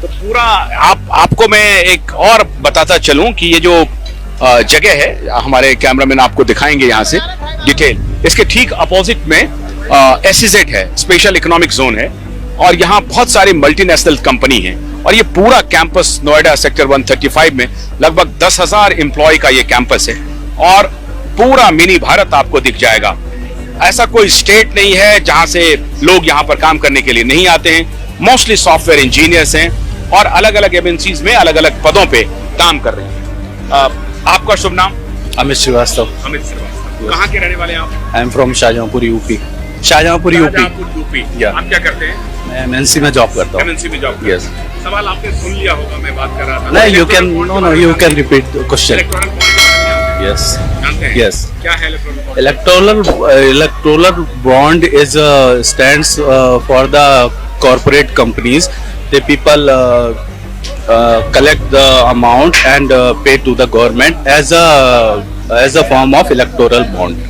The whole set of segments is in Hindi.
तो पूरा आपको मैं एक और बताता चलूं कि ये जो जगह है, हमारे कैमरामैन आपको दिखाएंगे यहाँ से डिटेल। इसके ठीक अपोजिट में SEZ है, स्पेशल इकोनॉमिक जोन है, और यहाँ बहुत सारी मल्टीनेशनल कंपनी है। और ये पूरा कैंपस नोएडा सेक्टर 135 में लगभग 10,000 एम्प्लॉय का ये कैंपस है, और पूरा मिनी भारत आपको दिख जाएगा। ऐसा कोई स्टेट नहीं है जहां से लोग यहाँ पर काम करने के लिए नहीं आते हैं। मोस्टली सॉफ्टवेयर इंजीनियर्स हैं और अलग अलग एमएनसीज में अलग अलग पदों पे काम कर रहे हैं। आपका शुभ नाम? अमित श्रीवास्तव। अमित श्रीवास्तव, कहाँ के रहने वाले हैं आप? I am from Shahjahanpur UP. Shahjahanpur UP. आप क्या करते हैं? मैं एमएनसी में जॉब करता हूँ। एमएनसी में जॉब? यस। सवाल आपने सुन लिया होगा, मैं बात कर रहा था। नहीं, you can you can repeat the question. Yes. Yes. क्या है electoral bond? Electoral bond is stands for the corporate companies. The people collect the amount and pay to the government as a form of electoral bond.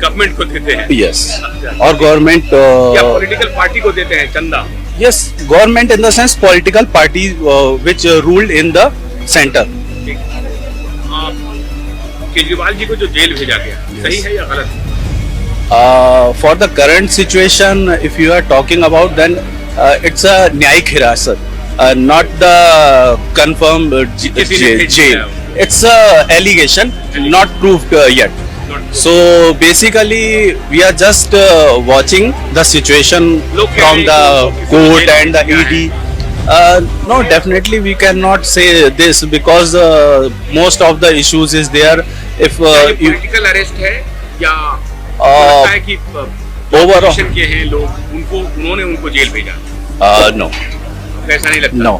Government को देते हैं? Yes. और गवर्नमेंट या पॉलिटिकल पार्टी को देते हैं चंदा? Yes, government in the sense political party which ruled in the center. Kejriwal ji को जो जेल भेजा गया, सही है या गलत? For the current situation, if you are talking about, then it's a न्यायिक हिरासत, not the confirmed jail. It's a allegation, not proved yet. So basically, we are just watching the situation from the court and the ED. No, definitely we cannot say this because most of the issues is there. If political arrest है या लगता है कि ओवरऑल के हैं लोग, उन्होंने उनको जेल भेजा? नो, ऐसा नहीं लगता। नो,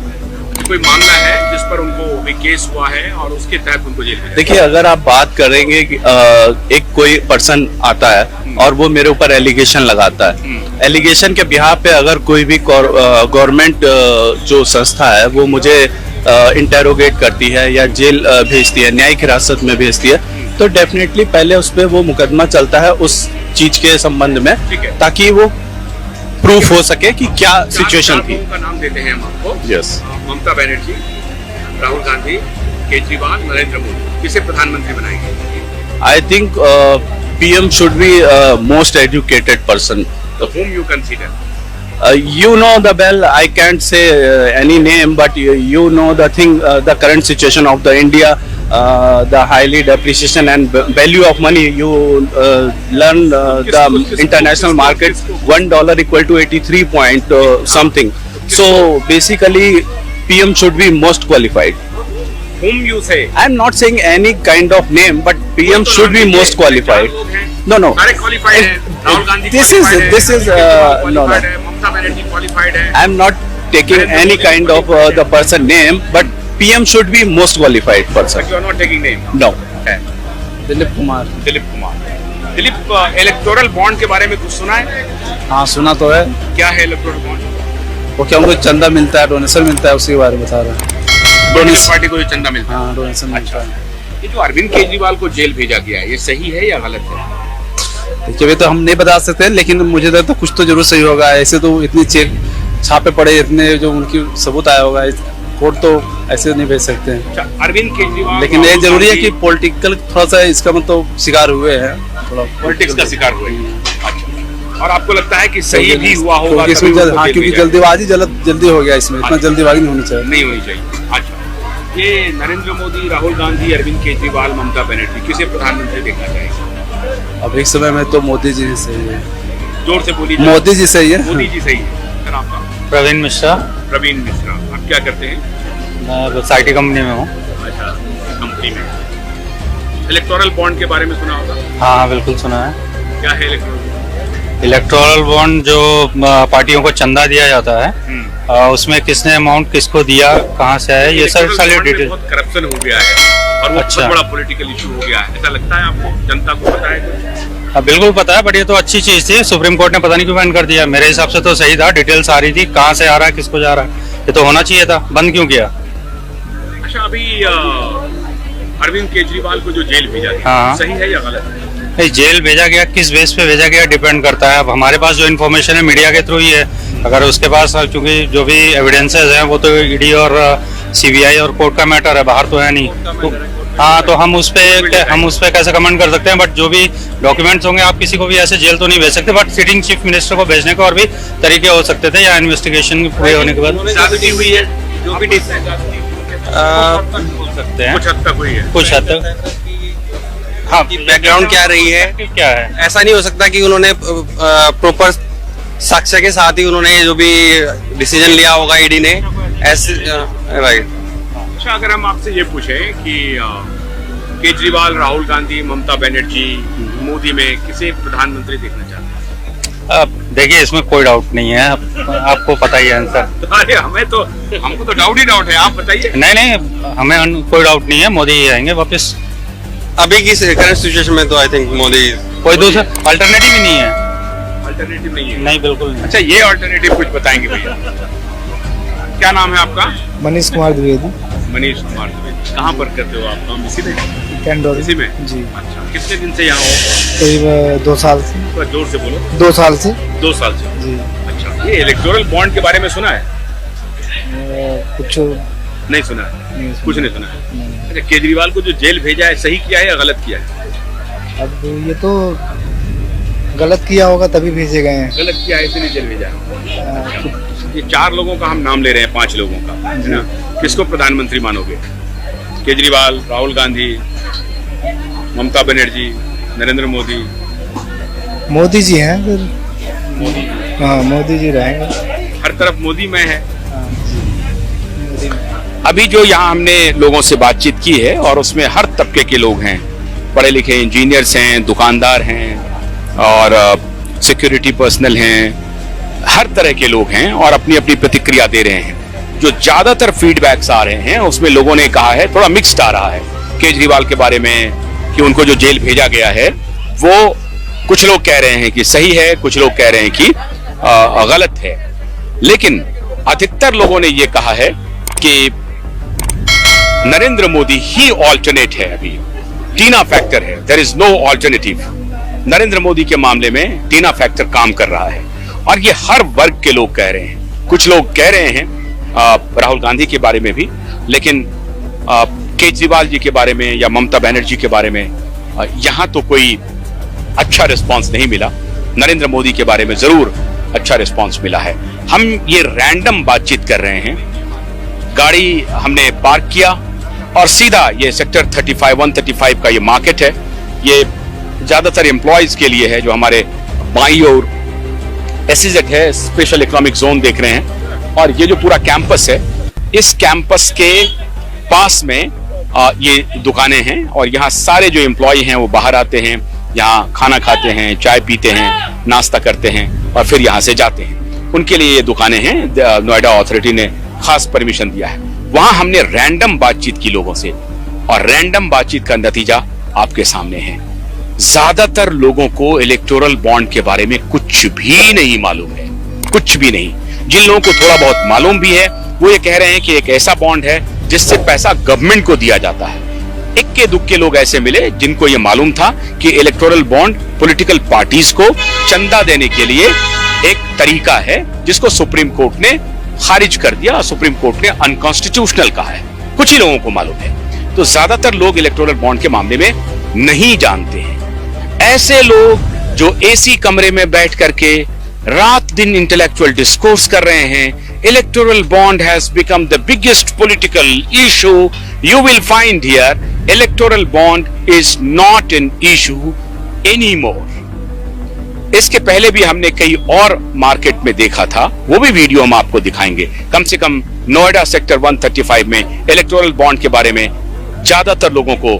कोई मामला है जिस पर उनको भी केस हुआ है और उसके तहत उनको जेल भेजा? देखिए, अगर आप बात करेंगे कि एक कोई पर्सन आता है और वो मेरे ऊपर एलिगेशन लगाता है, एलिगेशन के बिहाफ पे अगर कोई भी गवर्नमेंट जो संस्था है वो मुझे इंटेरोगेट करती है या जेल भेजती है, न्यायिक हिरासत में भेजती है, तो डेफिनेटली पहले उस पे वो मुकदमा चलता है उस चीज के संबंध में, ताकि वो प्रूफ हो सके कि क्या सिचुएशन थी। का नाम देते हैं हम आपको। यस। ममता बनर्जी, राहुल गांधी, केजरीवाल, नरेंद्र मोदी, किसे प्रधानमंत्री बनाएंगे? I think PM should be most educated person. Whom you consider? You know the well, I can't say any name, but you know the thing, the current situation of the India, the highly depreciation and value of money. You learn the international market, $1 equal to 83 point something. So basically, PM should be most qualified. Whom you say? I'm not saying any kind of name, but PM should be most qualified. No, no. सारे qualified हैं। Rahul Gandhi this is no. Mamata Banerjee qualified है। I'm not taking any kind of the person name, but PM should be most qualified person. But you are not taking name? No. Dilip Kumar. Dilip Kumar. Dilip, electoral bond के बारे में कुछ सुना है? हाँ, सुना तो है। क्या है इलेक्टोरल बॉन्ड? वो क्या उनको चंदा मिलता है, डोनेशन मिलता है, उसी बता रहा है। डोनेशन पार्टी को जो चंदा मिलता है? हाँ, डोनेशन मिलता है। ये जो अरविंद केजरीवाल को जेल भेजा गया है, ये सही है या गलत है? देखिए, तो हम नहीं बता सकते, लेकिन मुझे लगता है कुछ तो जरूर सही होगा। ऐसे तो इतनी चेक छापे पड़े, इतने जो उनकी सबूत आया होगा, कोर्ट तो ऐसे नहीं भेज सकते हैं। अरविंद केजरीवाल, लेकिन ये जरूरी है कि पॉलिटिकल थोड़ा सा इसका मतलब शिकार हुए हैं, थोड़ा पॉलिटिक्स का शिकार हुए हैं। अच्छा, और आपको लगता है कि सही भी हुआ होगा? हाँ, क्योंकि जल्दीबाजी जल्दी हो गया इसमें, इतना जल्दीबाजी नहीं होनी चाहिए। नहीं होनी चाहिए। अच्छा, ये नरेंद्र मोदी, राहुल गांधी, अरविंद केजरीवाल, ममता बनर्जी, किसे प्रधानमंत्री देखना चाहिए? अब एक समय में तो मोदी जी सही है। जोर से बोलिए। मोदी जी सही है। मोदी जी सही है। सर, आपका? प्रवीण मिश्रा। प्रवीण मिश्रा, आप क्या करते हैं? मैं बस IT कंपनी में हूँ। अच्छा, कंपनी में। इलेक्टोरल बॉन्ड के बारे में सुना होगा? हाँ, बिल्कुल सुना है। क्या है इलेक्टोरल बॉन्ड? इलेक्टोरल बॉन्ड जो पार्टियों को चंदा दिया जाता है, उसमें किसने अमाउंट किसको दिया, कहाँ से है, ये सब सारी डिटेल। बहुत करप्शन हो गया है और वो अच्छा, बहुत बड़ा पॉलिटिकल इशू हो गया है, ऐसा लगता है आपको? जनता को पता है? हाँ, बिल्कुल पता है, बट ये तो अच्छी चीज थी। सुप्रीम कोर्ट ने पता नहीं क्यों बैन कर दिया। मेरे हिसाब से तो सही था, डिटेल्स आ रही थी, कहाँ से आ रहा है, किसको जा रहा है, ये तो होना चाहिए था। बंद क्यों किया? अच्छा, अभी अरविंद केजरीवाल को जो जेल भेजा गया, हाँ, सही है या गलत है? जेल भेजा गया, किस बेस पे भेजा गया डिपेंड करता है। अब हमारे पास जो इन्फॉर्मेशन है मीडिया के थ्रू ही है। अगर उसके पास क्योंकि जो भी एविडेंसेस हैं वो तो ईडी और सीबीआई और कोर्ट का मैटर है, बाहर तो है नहीं। तो हाँ, तो हम उस पे कैसे कमेंट कर सकते हैं, बट जो भी डॉक्यूमेंट्स होंगे, आप किसी को भी ऐसे जेल तो नहीं भेज सकते, बट सिटिंग चीफ मिनिस्टर को भेजने के और भी तरीके हो सकते थे, या इन्वेस्टिगेशन पूरे होने के बाद ज्यादती हुई है, जो भी बोल सकते हैं, कुछ हद तक हुई है। कुछ हद तक। हाँ, बैकग्राउंड क्या रही है, क्या है, ऐसा नहीं हो सकता कि उन्होंने प्रॉपर साक्ष्य के साथ ही उन्होंने जो भी डिसीजन लिया होगा ईडी ने, ऐसे राइट। अच्छा, अगर हम आपसे ये पूछें कि केजरीवाल, राहुल गांधी, ममता बनर्जी, मोदी में किसे प्रधानमंत्री देखना चाहते हैं? अब देखिए, इसमें कोई डाउट नहीं है, आपको पता ही है आंसर। अरे हमको तो डाउट ही डाउट है, आप बताइए। नहीं, हमें कोई डाउट नहीं है, मोदी ही आएंगे वापस। अभी की करंट सिचुएशन में तो आई थिंक मोदी, कोई दूसरा अल्टरनेटिव ही नहीं है। अल्टरनेटिव नहीं है? नहीं, बिल्कुल नहीं। अच्छा, ये अल्टरनेटिव कुछ बताएंगे भैया? क्या नाम है आपका? मनीष कुमार द्विवेदी। मनीष कुमार द्विवेदी। कहाँ पर करते हो आप काम? इसी में? कैंडोर इसी में जी। अच्छा, कितने दिन से यहाँ हो? करीब 2 साल से। थोड़ा जोर से बोलो। 2 साल से 2 साल से जी। अच्छा, ये इलेक्टोरल बॉन्ड के बारे में सुना है? कुछ नहीं सुना है? कुछ नहीं सुना है? नहीं। अच्छा, केजरीवाल को जो जेल भेजा है, सही किया है या गलत किया है? अब ये तो गलत किया होगा तभी भेजे गए हैं। गलत किया है, इसलिए जेल भेजा है। ये 4 लोगों का हम नाम ले रहे हैं, 5 लोगों का, है ना? किसको प्रधानमंत्री मानोगे? केजरीवाल, राहुल गांधी, ममता बनर्जी, नरेंद्र मोदी? मोदी जी हैं फिर। मोदी। हाँ, मोदी जी रहेंगे। हर तरफ मोदी में है। हाँ, जी। मोदी में। अभी जो यहाँ हमने लोगों से बातचीत की है, और उसमें हर तबके के लोग हैं, पढ़े लिखे इंजीनियर्स हैं, दुकानदार हैं, और सिक्योरिटी पर्सनल हैं, हर तरह के लोग हैं, और अपनी अपनी प्रतिक्रिया दे रहे हैं। जो ज्यादातर फीडबैक्स आ रहे हैं उसमें लोगों ने कहा है, थोड़ा मिक्स्ड आ रहा है केजरीवाल के बारे में, कि उनको जो जेल भेजा गया है वो कुछ लोग कह रहे हैं कि सही है, कुछ लोग कह रहे हैं कि गलत है। लेकिन अधिकतर लोगों ने ये कहा है कि नरेंद्र मोदी ही ऑल्टरनेट है। अभी टीना फैक्टर है, there is no alternative. Narendra Modi के मामले में टीना फैक्टर काम कर रहा है, और ये हर वर्ग के लोग कह रहे हैं। कुछ लोग कह रहे हैं राहुल गांधी के बारे में भी, लेकिन केजरीवाल जी के बारे में या ममता बनर्जी के बारे में यहां तो कोई अच्छा रिस्पांस नहीं मिला। नरेंद्र मोदी के बारे में जरूर अच्छा रिस्पांस मिला है। हम ये रैंडम बातचीत कर रहे हैं। गाड़ी हमने पार्क किया और सीधा ये सेक्टर 35 135 का ये मार्केट है। ये ज्यादातर एम्प्लॉयज के लिए है, जो हमारे बाई ओर एसईजेड है, स्पेशल इकोनॉमिक जोन देख रहे हैं। और ये जो पूरा कैंपस है, इस कैंपस के पास में ये दुकानें हैं, और यहाँ सारे जो एम्प्लॉय हैं वो बाहर आते हैं, यहाँ खाना खाते हैं, चाय पीते हैं, नाश्ता करते हैं, और फिर यहाँ से जाते हैं। उनके लिए ये दुकानें हैं। नोएडा अथॉरिटी ने खास परमिशन दिया है। वहां हमने रैंडम बातचीत की लोगों से, और रैंडम बातचीत का नतीजा आपके सामने है। ज्यादातर लोगों को इलेक्टोरल बॉन्ड के बारे में कुछ भी नहीं मालूम है, कुछ भी नहीं। जिन लोगों को थोड़ा बहुत मालूम भी है, वो ये कह रहे हैं कि एक ऐसा बॉन्ड है जिससे पैसा गवर्नमेंट को दिया जाता है। इक्के दुक्के लोग ऐसे मिले जिनको ये मालूम था कि इलेक्टोरल बॉन्ड पॉलिटिकल पार्टीज को चंदा देने के लिए एक तरीका है, जिसको सुप्रीम कोर्ट ने खारिज कर दिया। सुप्रीम कोर्ट ने अनकॉन्स्टिट्यूशनल कहा है। कुछ ही लोगों को मालूम है। तो ज्यादातर लोग इलेक्टोरल बॉन्ड के मामले में नहीं जानते हैं। ऐसे लोग जो एसी कमरे में बैठ करके रात दिन इंटेलेक्चुअल डिस्कोर्स कर रहे हैं, electoral bond has become the biggest political issue you will find here. Electoral bond is not an issue anymore. इसके पहले भी हमने कई और मार्केट में देखा था, वो भी वीडियो हम आपको दिखाएंगे। कम से कम नोएडा सेक्टर 135 में इलेक्टोरल बॉन्ड के बारे में ज्यादातर लोगों को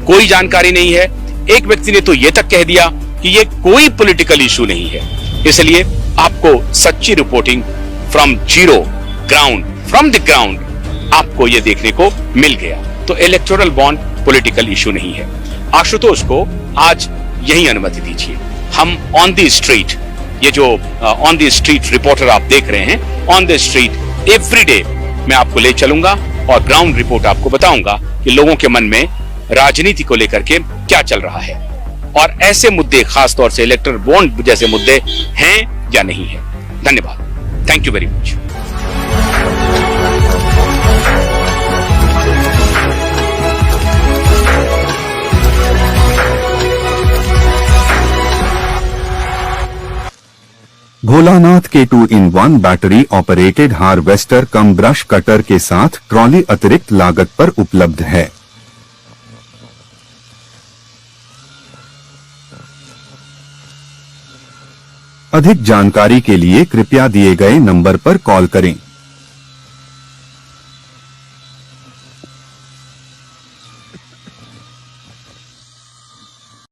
कोई जानकारी नहीं है। एक व्यक्ति ने तो यह तक कह दिया कि ये कोई पॉलिटिकल इशू नहीं है। इसलिए आपको सच्ची reporting from zero ground, from the ground आपको यह देखने को मिल गया। तो इलेक्टोरल बॉन्ड पॉलिटिकल इशू नहीं है। आशुतोष को आज यही अनुमति दीजिए। हम ऑन द स्ट्रीट, ये जो ऑन द स्ट्रीट रिपोर्टर आप देख रहे हैं, ऑन द स्ट्रीट एवरीडे मैं आपको ले चलूंगा और ग्राउंड रिपोर्ट आपको बताऊंगा कि लोगों के मन में राजनीति को लेकर के क्या चल रहा है, और ऐसे मुद्दे, खासतौर से इलेक्टोरल बॉन्ड जैसे मुद्दे हैं या नहीं है। धन्यवाद। Thank you very much. Bholanath के 2-in-1 बैटरी ऑपरेटेड हार्वेस्टर कम ब्रश कटर के साथ ट्रॉली अतिरिक्त लागत पर उपलब्ध है। अधिक जानकारी के लिए कृपया दिए गए नंबर पर कॉल करें।